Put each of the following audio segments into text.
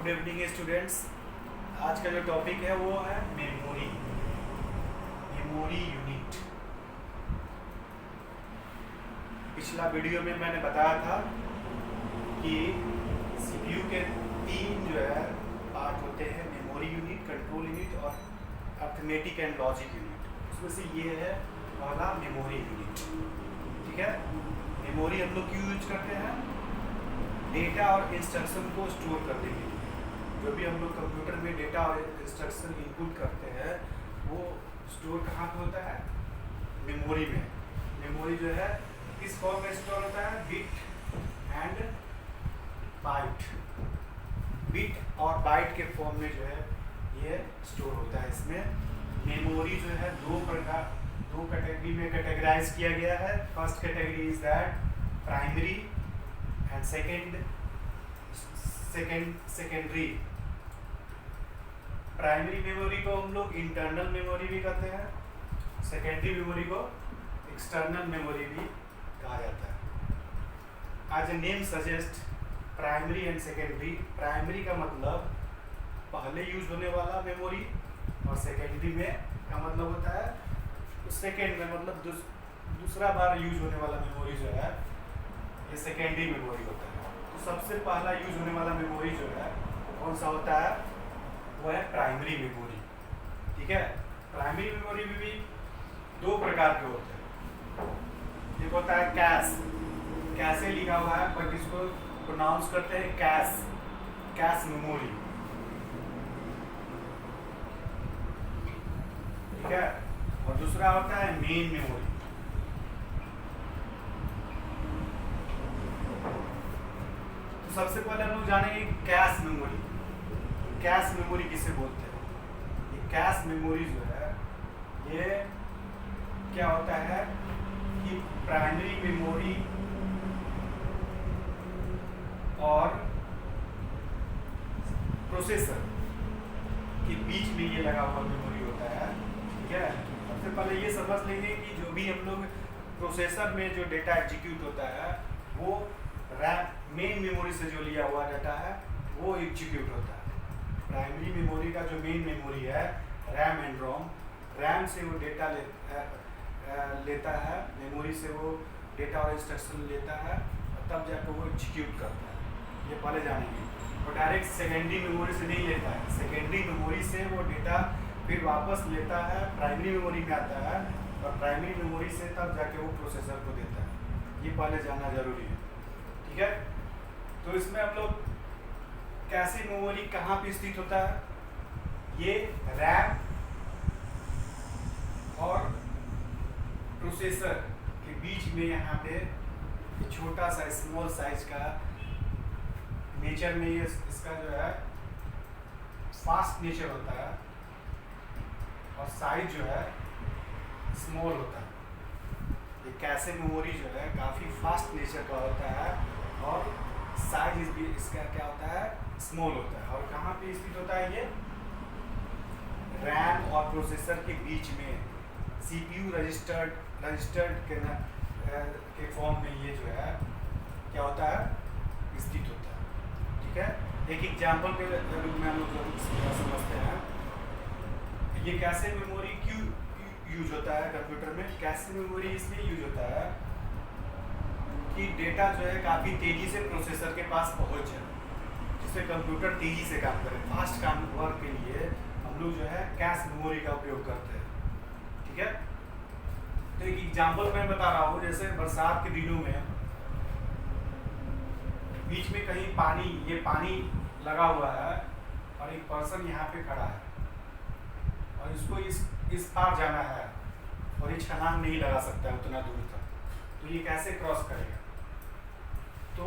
Good evening students. आज का जो टॉपिक है वो है मेमोरी यूनिट। पिछला वीडियो में मैंने बताया था कि सीपीयू के तीन जो है पार्ट होते हैं, मेमोरी यूनिट, कंट्रोल यूनिट और अर्थमेटिक एंड लॉजिक यूनिट। उसमें से ये है पहला मेमोरी यूनिट। ठीक है, मेमोरी हम लोग क्यों यूज करते हैं? डेटा और इंस्ट्रक्शन को स्टोर करने के लिए। जो भी हम लोग कंप्यूटर में डेटा और इंस्ट्रक्शन इनपुट करते हैं वो स्टोर कहाँ पे होता है? मेमोरी में। मेमोरी जो है किस फॉर्म में स्टोर होता है? Bit and byte. बिट और बाइट के फॉर्म में जो है ये स्टोर होता है। इसमें मेमोरी जो है दो कैटेगरी में कैटेगराइज किया गया है। First category is that primary and secondary. Primary memory को हम लोग इंटरनल मेमोरी भी कहते हैं, सेकेंडरी मेमोरी को एक्सटर्नल मेमोरी भी कहा जाता है। As a name suggest, primary and secondary. Primary का मतलब पहले यूज होने वाला मेमोरी और सेकेंडरी में का मतलब होता है सेकेंड में, मतलब दूसरा बार यूज होने वाला मेमोरी जो है ये सेकेंडरी मेमोरी होता है। तो सबसे पहला यूज होने वाला मेमोरी जो है कौन सा होता है? वो है प्राइमरी मेमोरी। ठीक है, प्राइमरी मेमोरी में भी दो प्रकार के होते हैं। एक होता है कैश, कैसे लिखा हुआ है बट इसको प्रोनाउंस करते हैं कैश मेमोरी। ठीक है, और दूसरा होता है मेन मेमोरी। तो सबसे पहले हम लोग जानेंगे कैश मेमोरी। कैश मेमोरी किसे बोलते हैं? ये कैश मेमोरी जो है ये क्या होता है कि प्राइमरी मेमोरी और प्रोसेसर के बीच में ये लगा हुआ मेमोरी होता है। ठीक है, सबसे पहले ये समझ लेंगे कि जो भी हम लोग प्रोसेसर में जो डेटा एग्जीक्यूट होता है वो रैम मेन मेमोरी से जो लिया हुआ डाटा है वो एग्जीक्यूट होता है। प्राइमरी मेमोरी का जो मेन मेमोरी है रैम एंड रोम, रैम से वो डेटा लेता है, मेमोरी से वो डेटा और इंस्ट्रक्शन लेता है और तब जाकर वो एग्जीक्यूट करता है। ये पहले जानेंगे। वो डायरेक्ट सेकेंडरी मेमोरी से नहीं लेता है, सेकेंडरी मेमोरी से वो डेटा फिर वापस लेता है, प्राइमरी मेमोरी में आता है और प्राइमरी मेमोरी से तब जाके वो प्रोसेसर को देता है। ये पहले जानना जरूरी है। ठीक है, तो इसमें हम लोग कैसे मेमोरी कहाँ पे स्थित होता है? ये रैम और प्रोसेसर के बीच में यहाँ पे छोटा सा स्मॉल साइज का नेचर में ये इसका जो है फास्ट नेचर होता है और साइज जो है स्मॉल होता है। ये कैसे मेमोरी जो है काफ़ी फास्ट नेचर का होता है और साइज भी इसका क्या होता है? स्मॉल होता है। और कहाँ पे स्थित होता है? ये रैम और प्रोसेसर के बीच में सीपीयू रजिस्टर्ड के फॉर्म में ये जो है क्या होता है? स्थित होता है। ठीक है, एक एग्जाम्पल के रूप में हम लोग समझते हैं। ये कैसे मेमोरी क्यों यूज होता है कंप्यूटर में? कैसे मेमोरी इसलिए यूज होता है कि डेटा जो है काफ़ी तेज़ी से प्रोसेसर के पास पहुंच जाए, जिससे कंप्यूटर तेज़ी से काम करे। फास्ट काम वर्क के लिए हम लोग जो है कैश मेमोरी का उपयोग करते हैं। ठीक है, तो एक एग्जाम्पल मैं बता रहा हूँ। जैसे बरसात के दिनों में बीच में कहीं पानी लगा हुआ है और एक पर्सन यहाँ पे खड़ा है और इसको इस पार जाना है और ये छलांग नहीं लगा सकता है उतना दूर तक, तो ये कैसे क्रॉस करेगा? तो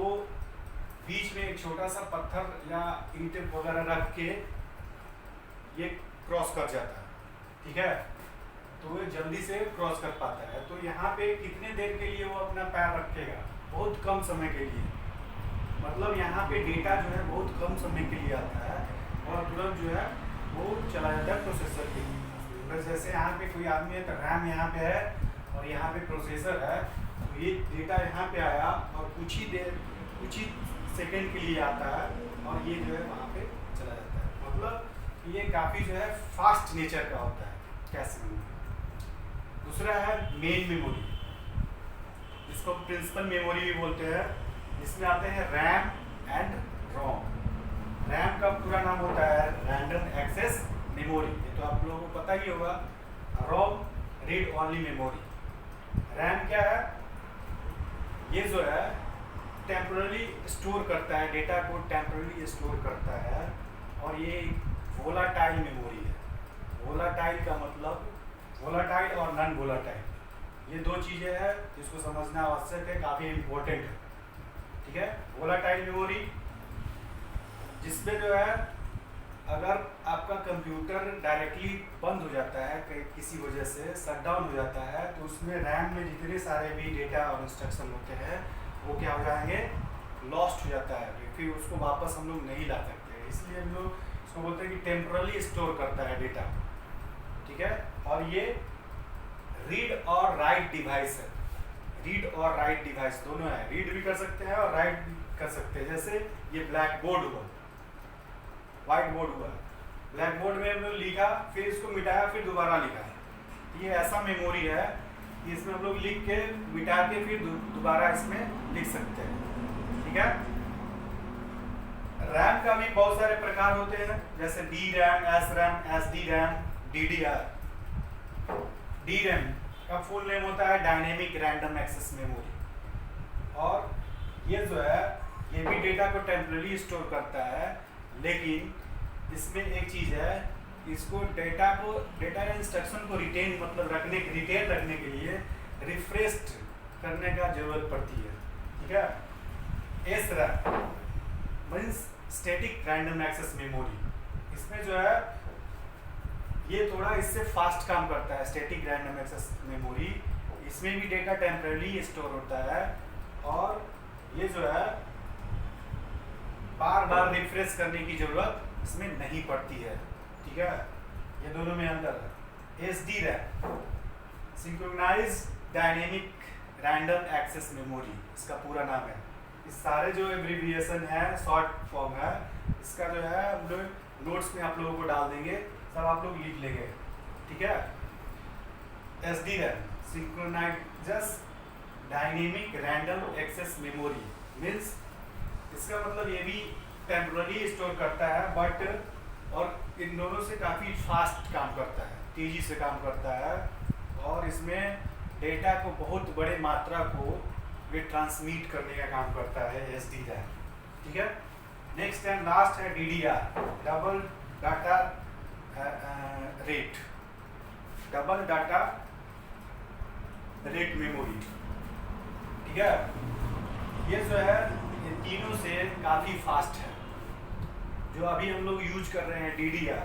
बीच में एक छोटा सा पत्थर या ईंटें वगैरह रख के ये क्रॉस कर जाता है। ठीक है, तो वो जल्दी से क्रॉस कर पाता है। तो यहाँ पे कितने देर के लिए वो अपना पैर रखेगा? बहुत कम समय के लिए। मतलब यहाँ पे डेटा जो है बहुत कम समय के लिए आता है और तुरंत जो है वो चला जाता है प्रोसेसर के लिए। बस जैसे यहाँ पे कोई आदमी है तो रैम यहाँ पे है और यहाँ पे प्रोसेसर है, तो ये डेटा यहाँ पे आया और कुछ ही सेकंड के लिए आता है और ये जो है वहाँ पे ये काफ़ी जो है फास्ट नेचर का होता है कैश मेमोरी। दूसरा है मेन मेमोरी, इसको प्रिंसिपल मेमोरी भी बोलते हैं। इसमें आते हैं रैम एंड रोम। रैम का पूरा नाम होता है रैंडम एक्सेस मेमोरी, ये तो आप लोगों को पता ही होगा। रोम रीड ओनली मेमोरी। रैम क्या है? ये जो है टेम्पररी स्टोर करता है डेटा को, टेम्पररी स्टोर करता है, और ये वोलाटाइल मेमोरी है। वोलाटाइल का मतलब वोलाटाइल और नॉन वोलाटाइल, ये दो चीज़ें हैं जिसको समझना आवश्यक है, काफ़ी इम्पोर्टेंट है। ठीक है, वोलाटाइल मेमोरी जिसमें जो है अगर आपका कंप्यूटर डायरेक्टली बंद हो जाता है किसी वजह से, शट डाउन हो जाता है, तो उसमें रैम में जितने सारे भी डेटा और इंस्ट्रक्शन होते हैं वो क्या हो जाएंगे, लॉस्ट हो जाता है, फिर उसको वापस हम लोग नहीं ला सकते। इसलिए हम लोग इसको बोलते हैं कि टेम्पररी स्टोर करता है डेटा। ठीक है, और ये रीड और राइट डिवाइस है। रीड और राइट डिवाइस दोनों है, रीड भी कर सकते हैं और राइट भी कर सकते हैं। जैसे ये ब्लैक बोर्ड हुआ, व्हाइट बोर्ड हुआ, ब्लैक बोर्ड में हम लोग लिखा, फिर इसको मिटाया, फिर दोबारा लिखा। ये ऐसा मेमोरी है कि इसमें हम लोग लिख के मिटा के फिर दोबारा इसमें लिख सकते हैं। ठीक है, रैम का भी बहुत सारे प्रकार होते हैं, जैसे D RAM, S RAM, S D RAM, D D R. D RAM का फुल नेम होता है डायनेमिक रैंडम एक्सेस मेमोरी, और ये जो है ये भी डेटा को टेम्पररी स्टोर करता है, लेकिन इसमें एक चीज़ है, इसको डेटा या इंस्ट्रक्शन को रिटेन रखने के लिए रिफ्रेश्ड करने का जरूरत पड़ती है। ठीक है, S RAM means static random access memory, इसमें जो है ये थोड़ा इससे फास्ट काम करता है। स्टैटिक रैंडम एक्सेस मेमोरी, इसमें भी डेटा टेम्पररी स्टोर होता है, और ये जो है बार बार रिफ्रेश करने की जरूरत इसमें नहीं पड़ती है। ठीक है, ये दोनों में अंतर है। S D RAM synchronise dynamic random access memory, इसका पूरा नाम है। इस सारे जो एब्रिविएशन है, शॉर्ट फॉर्म है, इसका जो है हम लोग नोट्स में आप लोगों को डाल देंगे, सब आप लोग लिख लेंगे। ठीक है, S D RAM synchronise dynamic random access memory means, इसका मतलब ये भी टेम्पररी स्टोर करता है, बट और इन दोनों से काफ़ी फास्ट काम करता है, तेज़ी से काम करता है, और इसमें डेटा को बहुत बड़े मात्रा को वे ट्रांसमिट करने का काम करता है एस डी रैम। ठीक है, नेक्स्ट एंड लास्ट है D D R, double data rate, double data rate memory. ठीक है, ये जो है ये तीनों से काफ़ी फास्ट है। जो अभी हम लोग यूज कर रहे हैं DDR,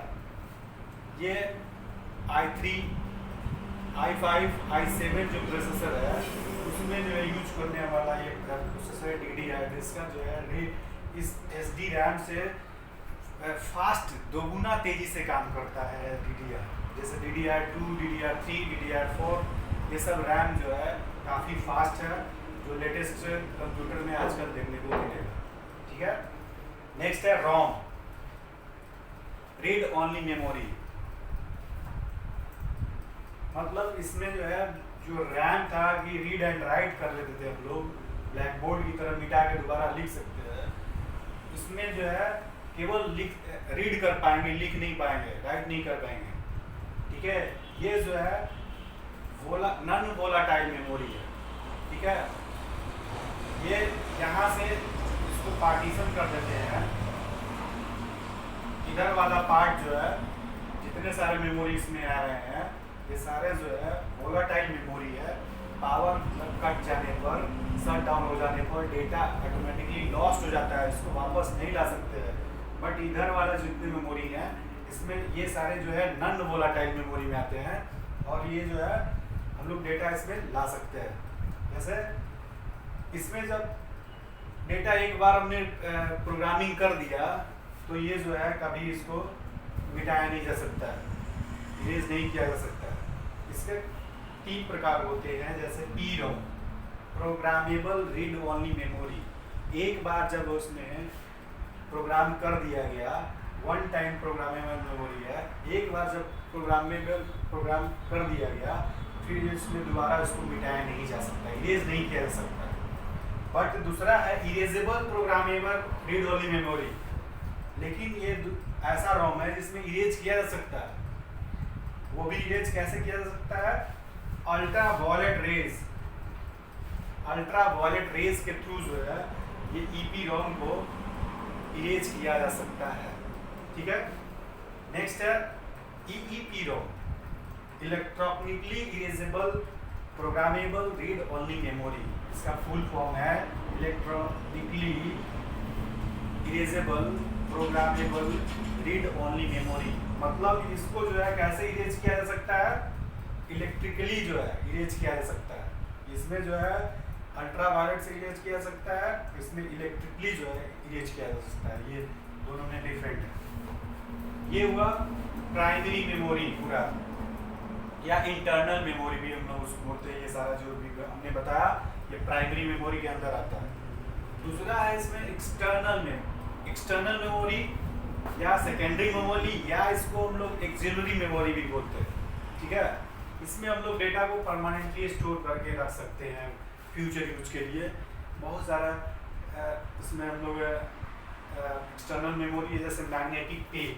ये i3, i5, i7 जो प्रोसेसर है उसमें जो है यूज करने वाला ये प्रोसेसर है DDR। इसका जो है इस SD रैम से फास्ट दोगुना तेज़ी से काम करता है DDR। जैसे DDR2, DDR3, DDR4, ये सब रैम जो है काफ़ी फास्ट है, जो लेटेस्ट कंप्यूटर में आजकल देखने को मिलेगा। ठीक है, नेक्स्ट है रोम, रीड ओनली मेमोरी। मतलब इसमें जो है जो रैम था कि रीड एंड राइट कर लेते थे हम लोग, ब्लैक बोर्ड की तरह मिटा के दोबारा लिख सकते हैं। इसमें जो है केवल रीड कर पाएंगे, लिख नहीं पाएंगे, राइट नहीं कर पाएंगे। ठीक है, ये जो है नॉन वोलाटाइल मेमोरी है। ठीक है, ये यहाँ से इसको पार्टीशन कर देते हैं, इधर वाला पार्ट जो है जितने सारे मेमोरी इसमें आ रहे हैं ये सारे जो है वोलाटाइल मेमोरी है। पावर कट जाने पर, शट डाउन हो जाने पर डेटा ऑटोमेटिकली लॉस्ट हो जाता है, इसको वापस नहीं ला सकते हैं। बट इधर वाला जितने मेमोरी है इसमें ये सारे जो है नॉन वोलाटाइल मेमोरी में आते हैं, और ये जो है हम लोग डेटा इसमें ला सकते हैं। जैसे इसमें जब डेटा एक बार हमने प्रोग्रामिंग कर दिया तो ये जो है कभी इसको मिटाया नहीं जा सकता है, इरेज नहीं किया जा सकता है। इसके 3 प्रकार होते हैं, जैसे PROM, programmable read only memory. एक बार जब उसमें प्रोग्राम कर दिया गया वन टाइम प्रोग्रामेबल मेमोरी है। एक बार जब प्रोग्राम कर दिया गया फिर इसमें दोबारा इसको मिटाया नहीं जा सकता, इरेज नहीं किया जा सकता। बट दूसरा है erasable programmable read only memory, लेकिन ये ऐसा रोम है जिसमें इरेज किया जा सकता है। वो भी इरेज कैसे किया जा सकता है? अल्ट्रा वायलेट रेज के थ्रू जो है ये EEPROM को इरेज किया जा सकता है। ठीक है, नेक्स्ट है EEPROM, electronically erasable programmable read only memory. इसका फुल फॉर्म है electronically erasable programmable read only memory. मतलब इसको जो है कैसे इरेज किया जा सकता है? इलेक्ट्रिकली जो है इरेज किया जा सकता है। इसमें जो है अल्ट्रा वायलेट से इरेज किया जा सकता है, इसमें इलेक्ट्रिकली जो है इरेज किया जा सकता है। ये दोनों में डिफरेंट है। ये हुआ प्राइमरी मेमोरी पूरा, या इंटरनल मेमोरी भी हम लोग उसको बोलते हैं। ये सारा जो भी हमने बताया ये प्राइमरी मेमोरी के अंदर आता है। दूसरा है इसमें एक्सटर्नल मेमोरी या सेकेंडरी मेमोरी, या इसको हम लोग एक्सिलरी मेमोरी भी बोलते हैं। ठीक है, इसमें हम लोग डेटा को परमानेंटली स्टोर करके रख सकते हैं फ्यूचर यूज के लिए। बहुत सारा इसमें हम लोग एक्सटर्नल मेमोरी जैसे मैग्नेटिक टेप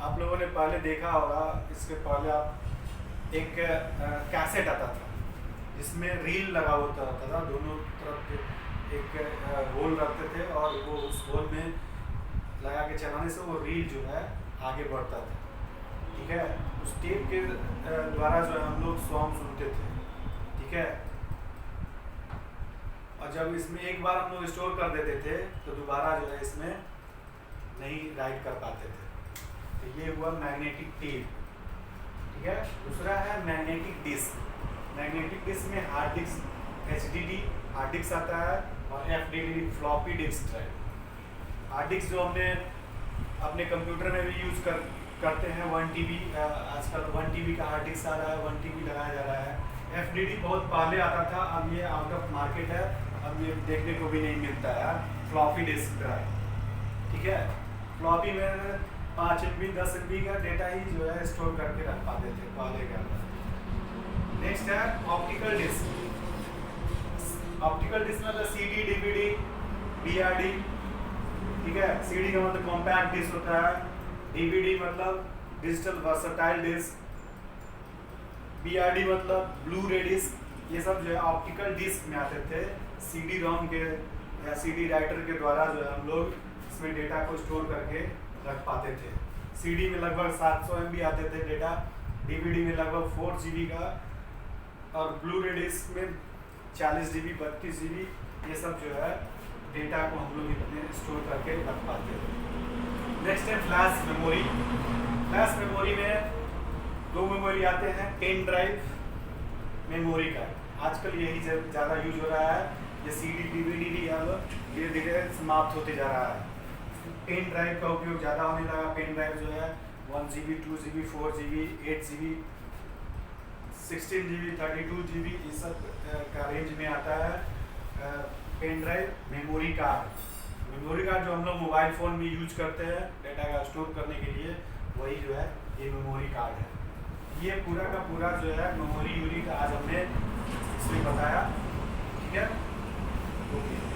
आप लोगों ने पहले देखा होगा। इसके पहले आप एक कैसेट आता था जिसमें रील लगा होता था, दोनों तरफ एक होल रखते थे और वो उस होल में लगा के चलाने से वो रील जो है आगे बढ़ता था। ठीक है, उस टेप के द्वारा जो है हम लोग सॉन्ग सुनते थे। ठीक है, और जब इसमें एक बार हम लोग स्टोर कर देते थे तो दोबारा जो है इसमें नहीं राइट कर पाते थे। तो ये हुआ मैग्नेटिक टेप। ठीक है, दूसरा है मैग्नेटिक डिस्क। मैग्नेटिक डिस्क में hard disk HDD hard disk आता है और FDD floppy disk drive. Hard disk जो हमने अपने कंप्यूटर में भी यूज करते हैं 1 TB, आजकल 1 TB का हार्ड डिस्क आ रहा है, 1 TB लगाया जा रहा है। FDD बहुत पहले आता था, अब ये आउट ऑफ मार्केट है, अब ये देखने को भी नहीं मिलता है फ्लॉपी डिस्क ड्राइव। ठीक है, फ्लॉपी में 5 MB 10 MB का डेटा ही जो है स्टोर करके रख पाते थे पहले के अंदर। नेक्स्ट है ऑप्टिकल डिस्क। ऑप्टिकल डिस्क मतलब CD, DVD, BRD। ठीक है, CD का मतलब कॉम्पैक्ट डिस्क होता है, DVD मतलब डिजिटल वर्सटाइल डिस्क, BRD मतलब ब्लू रे डिस्क। ये सब जो है ऑप्टिकल डिस्क में आते थे। CD-ROM के या CD राइटर के द्वारा जो है हम लोग इसमें डेटा को स्टोर करके रख पाते थे। CD में लगभग 700 MB आते थे डेटा, DVD में लगभग 4 GB का, और ब्लू रे डिस्क में 40 GB 32 GB। ये सब जो है डेटा को हम लोग इतने स्टोर करके रख पाते थे। नेक्स्ट है फ्लैश मेमोरी। फ्लैश मेमोरी में 2 मेमोरी आते हैं, पेन ड्राइव, मेमोरी कार्ड। आजकल यही ज़्यादा यूज हो रहा है। ये CD DVD अब धीरे धीरे समाप्त होते जा रहा है। पेन ड्राइव का उपयोग ज़्यादा होने लगा। पेन ड्राइव जो है 1 GB 2 GB 4 GB 8 GB 16 GB 32 GB इस सब का रेंज में आता है पेन ड्राइव। मेमोरी कार्ड जो हम लोग मोबाइल फ़ोन में यूज करते हैं डेटा का स्टोर करने के लिए, वही जो है ये मेमोरी कार्ड है। ये पूरा का पूरा जो है मेमोरी यूनिट आज हमने इसमें बताया। ठीक है, ओके।